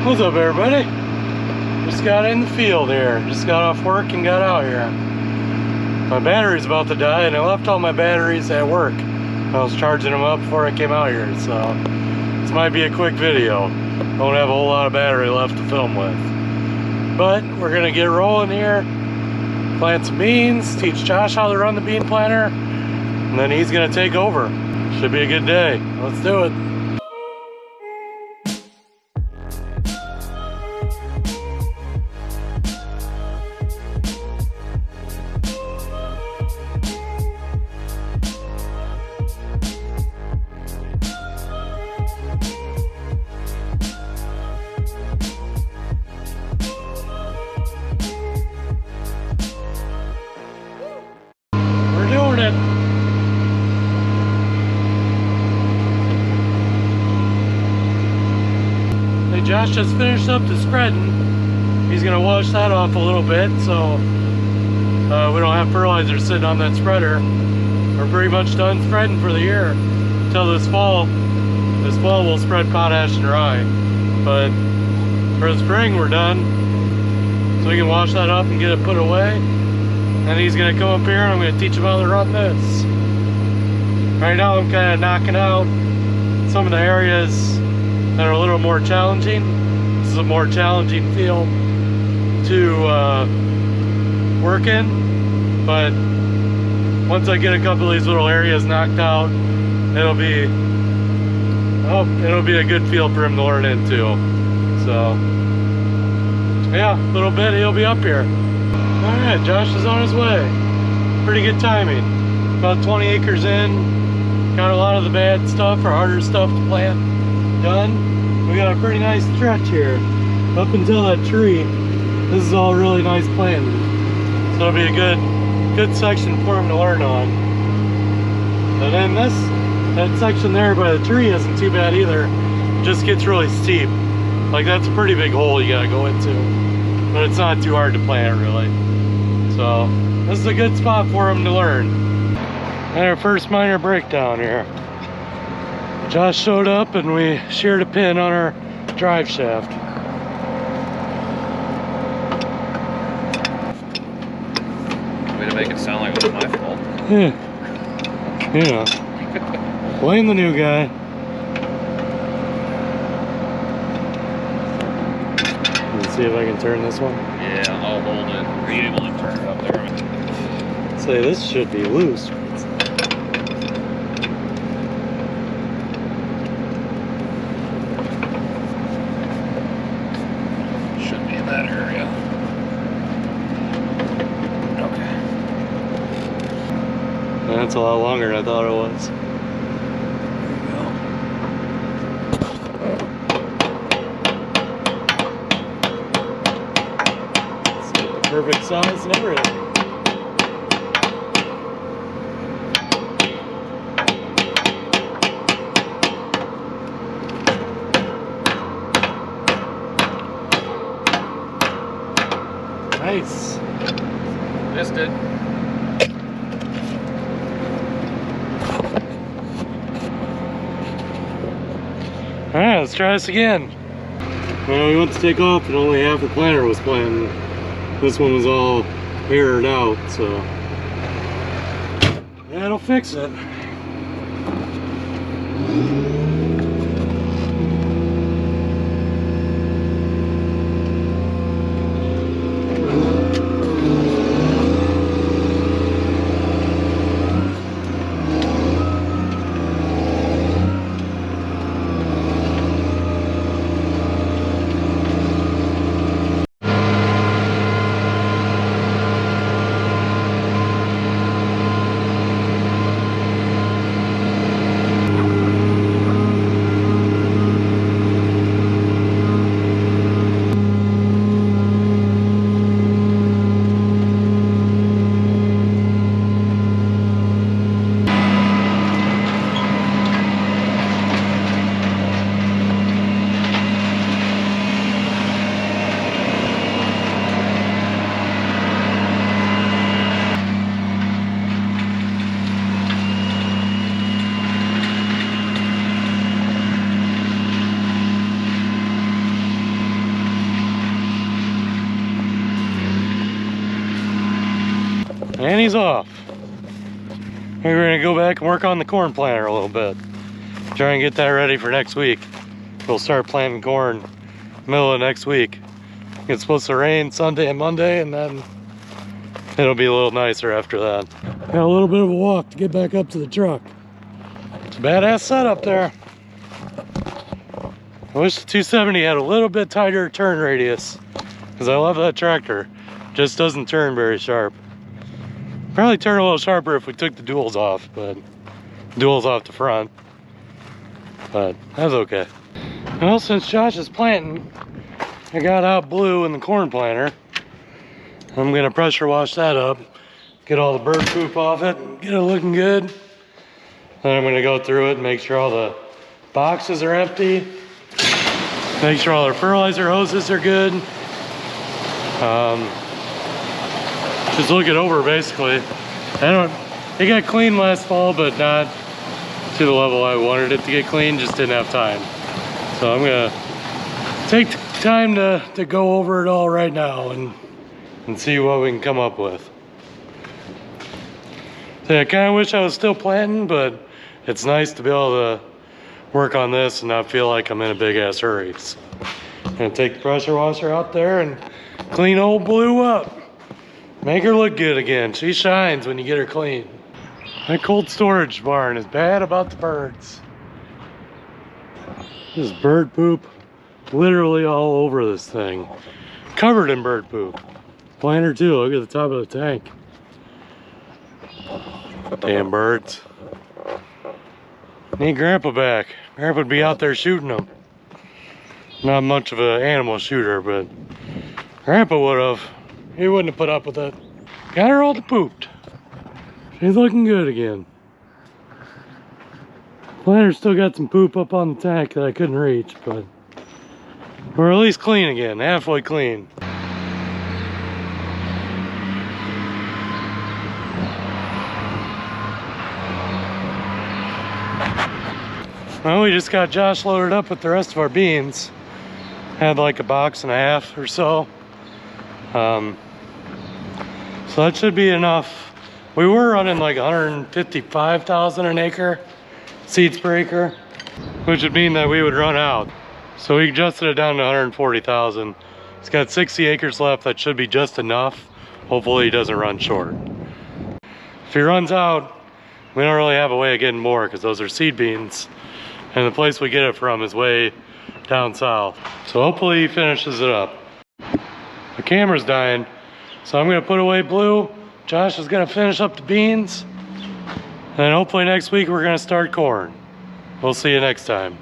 What's up, everybody? Just got in the field here. Just got off work and got out here. My battery's about to die, and I left all my batteries at work. I was charging them up before I came out here, so this might be a quick video. I won't have a whole lot of battery left to film with. But we're gonna get rolling here, plant some beans, teach Josh how to run the bean planter, and then he's gonna take over. Should be a good day. Let's do it. Josh just finished up the spreading. He's gonna wash that off a little bit so we don't have fertilizer sitting on that spreader. We're pretty much done spreading for the year until this fall. This fall we'll spread potash and rye, but for the spring we're done, so we can wash that up and get it put away. And he's gonna come up here and I'm gonna teach him how to run this. Right now I'm kind of knocking out some of the areas that are a little more challenging. This is a more challenging field to work in, but once I get a couple of these little areas knocked out, it'll be a good field for him to learn into. So yeah, a little bit he'll be up here. All right, Josh is on his way. Pretty good timing. About 20 acres in. Got a lot of the bad stuff or harder stuff to plant done. We got a pretty nice stretch here up until that tree. This is all really nice planting, so it'll be a good section for him to learn on. And then that section there by the tree isn't too bad either. It just gets really steep. Like, that's a pretty big hole you gotta go into, but it's not too hard to plant really. So this is a good spot for him to learn. And our first minor breakdown here. Josh showed up and we sheared a pin on our drive shaft. Way to make it sound like it was my fault. Yeah. You know. Blame the new guy. Let's see if I can turn this one. Yeah, I'll hold it. Are you able to turn it up there? Say this should be loose. That's a lot longer than I thought it was. It's the perfect size and everything. Nice. Missed it. Alright, let's try this again. Well, we went to take off and only half the planter was planted. This one was all mirrored out, so that'll fix it. And he's off. We're gonna go back and work on the corn planter a little bit. Try and get that ready for next week. We'll start planting corn middle of next week. It's supposed to rain Sunday and Monday, and then it'll be a little nicer after that. Got a little bit of a walk to get back up to the truck. It's a badass setup there. I wish the 270 had a little bit tighter turn radius, because I love that tractor. Just doesn't turn very sharp. Probably turn a little sharper if we took the duals off, but duals off the front. But that's okay. Well, since Josh is planting, I got out blue in the corn planter. I'm gonna pressure wash that up, get all the bird poop off it, get it looking good. Then I'm gonna go through it and make sure all the boxes are empty, make sure all our fertilizer hoses are good. Just look it over basically. It got clean last fall, but not to the level I wanted it to get clean, just didn't have time. So I'm gonna take time to go over it all right now and see what we can come up with. So I kind of wish I was still planting, but it's nice to be able to work on this and not feel like I'm in a big ass hurry. So I'm gonna take the pressure washer out there and clean old Blue up. Make her look good again. She shines when you get her clean. That cold storage barn is bad about the birds. There's bird poop literally all over this thing. Covered in bird poop. Planter too, look at the top of the tank. Damn birds. Need Grandpa back. Grandpa'd be out there shooting them. Not much of an animal shooter, but Grandpa would have. He wouldn't have put up with it. Got her all pooped. She's looking good again. Planter still got some poop up on the tank that I couldn't reach, but we're at least clean again, halfway clean. Well, we just got Josh loaded up with the rest of our beans. Had like a box and a half or so. So that should be enough. We were running like 155,000 an acre seeds per acre, which would mean that we would run out. So we adjusted it down to 140,000. It's got 60 acres left. That should be just enough. Hopefully he doesn't run short. If he runs out, we don't really have a way of getting more because those are seed beans. And the place we get it from is way down south. So hopefully he finishes it up. The camera's dying, so I'm gonna put away Blue. Josh is gonna finish up the beans. And hopefully next week we're gonna start corn. We'll see you next time.